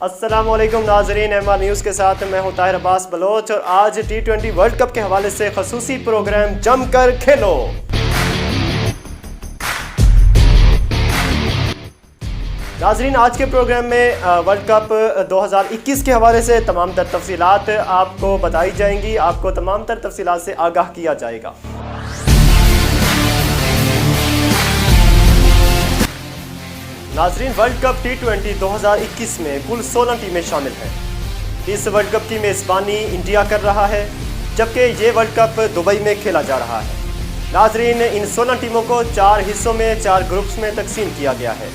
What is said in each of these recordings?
अस्सलामुअलैकुम नाजरीन, MR news के साथ मैं हूं ताहिर अब्बास बलोच और आज T20 वर्ल्ड कप के हवाले से खसूसी प्रोग्राम जमकर खेलो। नाजरीन, आज के प्रोग्राम में वर्ल्ड कप 2021 के हवाले से तमाम तर तफसीलात आपको बताई जाएंगी, आपको तमाम तर तफसीलात से आगाह किया जाएगा। नाजरीन, वर्ल्ड कप T20 2021 में कुल 16 टीमें शामिल हैं। इस वर्ल्ड कप की मेज़बानी इंडिया कर रहा है, जबकि ये वर्ल्ड कप दुबई में खेला जा रहा है। नाजरीन, इन 16 टीमों को 4 हिस्सों में 4 ग्रुप्स में तकसीम किया गया है।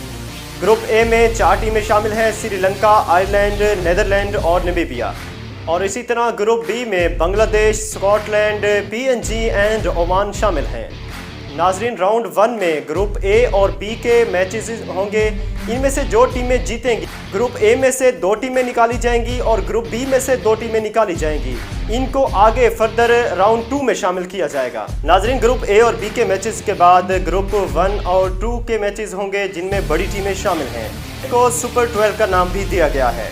ग्रुप ए में 4 टीमें शामिल हैं, श्रीलंका, आयरलैंड, नीदरलैंड और नामीबिया। और इसी तरह ग्रुप बी में Bangladesh, Scotland, PNG and Oman शामिल हैं। नाजरीन, राउंड 1 में ग्रुप ए और बी के मैचेस होंगे। इनमें से जो टीमें जीतेंगी, ग्रुप ए में से 2 टीमें निकाली जाएंगी और ग्रुप बी में से 2 टीमें निकाली जाएंगी। इनको आगे फर्दर राउंड 2 में शामिल किया जाएगा। नाजरीन, ग्रुप ए और बी के मैचेस के बाद ग्रुप 1 और 2 के मैचेस होंगे, जिनमें बड़ी टीमें शामिल हैं। इनको सुपर 12 का नाम भी दिया गया है।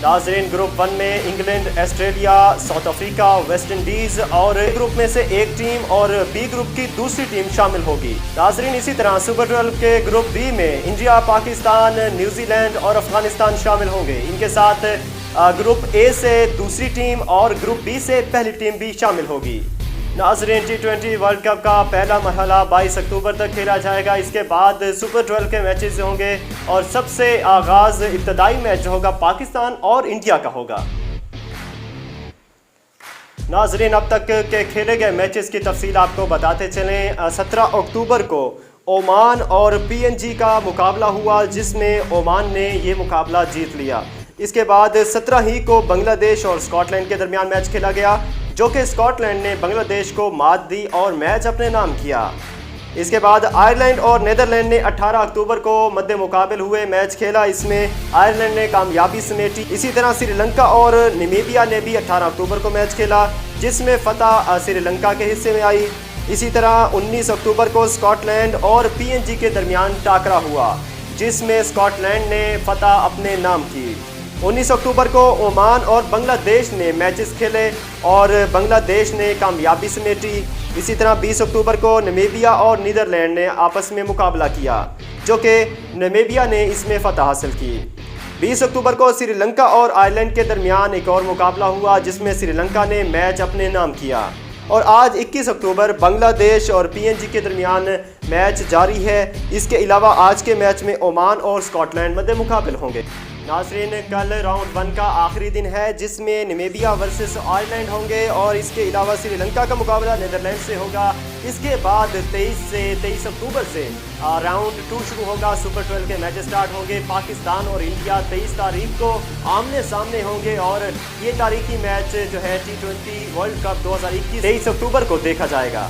नाजरीन, ग्रुप 1 में England, Australia, south Africa, West Indies और ग्रुप में से एक टीम और बी ग्रुप की दूसरी टीम शामिल होगी। नाजरीन, इसी तरह सुपर 12 के ग्रुप बी में इंडिया, पाकिस्तान, न्यूजीलैंड और अफगानिस्तान शामिल होंगे। इनके साथ ग्रुप ए से दूसरी टीम और ग्रुप बी से पहली टीम भी शामिल होगी। नाजरीन, T20 वर्ल्ड कप का पहला मरहला 22 अक्टूबर तक खेला जाएगा। इसके बाद सुपर 12 के मैचेस होंगे और सबसे आगाज इब्तदाई मैच होगा पाकिस्तान और इंडिया का होगा। नाजरीन, अब तक के खेले गए मैचेस की तफसील आपको बताते चलें। 17 अक्टूबर को ओमान और PNG का मुकाबला हुआ, जिसमें ओमान ने ये मुकाबला जीत लिया। इसके बाद 17 ही को बांग्लादेश और स्कॉटलैंड के दरमियान मैच खेला गया, जो कि स्कॉटलैंड ने बांग्लादेश को मात दी और मैच अपने नाम किया। इसके बाद आयरलैंड और नीदरलैंड ने 18 अक्टूबर को मद्दे मुकाबिल हुए मैच खेला। इसमें आयरलैंड ने कामयाबी समेटी। इसी तरह श्रीलंका और नामीबिया ने भी 18 अक्टूबर को मैच खेला, जिसमें फतह श्रीलंका के हिस्से में आई। इसी तरह 19 अक्टूबर को स्कॉटलैंड और PNG के दरमियान टाकरा हुआ, जिसमें स्कॉटलैंड ने फतह अपने नाम की। 19 अक्टूबर को ओमान और बांग्लादेश ने मैचेस खेले और बांग्लादेश ने कामयाबी समेटी। इसी तरह 20 अक्टूबर को नामीबिया और नीदरलैंड ने आपस में मुकाबला किया, जो कि नामीबिया ने इसमें फतह हासिल की। 20 अक्टूबर को श्रीलंका और आयरलैंड के दरमियान एक और मुकाबला हुआ, जिसमें श्रीलंका ने मैच अपने नाम किया। और आज 21 अक्टूबर बांग्लादेश और PNG के दरमियान मैच जारी है। इसके अलावा आज के मैच में ओमान और स्कॉटलैंड मद्दे मुकाबिल होंगे। नाजरीन, कल राउंड 1 का आखिरी दिन है, जिसमें नामीबिया वर्सेस आयरलैंड होंगे और इसके अलावा श्रीलंका का मुकाबला नीदरलैंड से होगा। इसके बाद 23 अक्टूबर से राउंड 2 शुरू होगा। सुपर 12 के मैच स्टार्ट होंगे। पाकिस्तान और इंडिया 23 तारीख को आमने सामने होंगे और ये तारीखी मैच जो है T20 वर्ल्ड कप 2021 23 अक्टूबर को देखा जाएगा।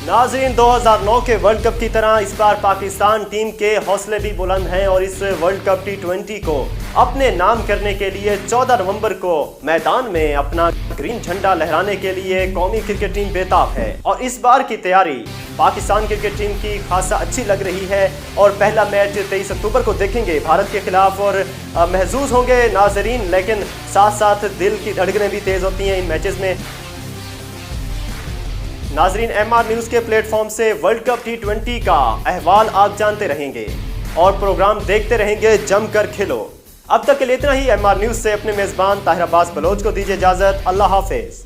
नाजरीन, 2009 के वर्ल्ड कप की तरह इस बार पाकिस्तान टीम के हौसले भी बुलंद हैं और इस वर्ल्ड कप T20 को अपने नाम करने के लिए 14 नवंबर को मैदान में अपना ग्रीन झंडा लहराने के लिए कौमी क्रिकेट टीम बेताब है। और इस बार की तैयारी पाकिस्तान क्रिकेट टीम की खासा अच्छी लग रही है और पहला मैच 23 अक्टूबर को देखेंगे भारत के खिलाफ और महजूज होंगे नाजरीन, लेकिन साथ साथ दिल की धड़कनें भी तेज होती हैं इन मैचेस में। नाजरीन, MR न्यूज़ के प्लेटफॉर्म से वर्ल्ड कप T20 का अहवाल आप जानते रहेंगे और प्रोग्राम देखते रहेंगे जमकर खेलो। अब तक के लिए इतना ही। MR न्यूज़ से अपने मेज़बान ताहिर अब्बास बलोच को दीजिए इजाज़त। अल्लाह हाफिज़।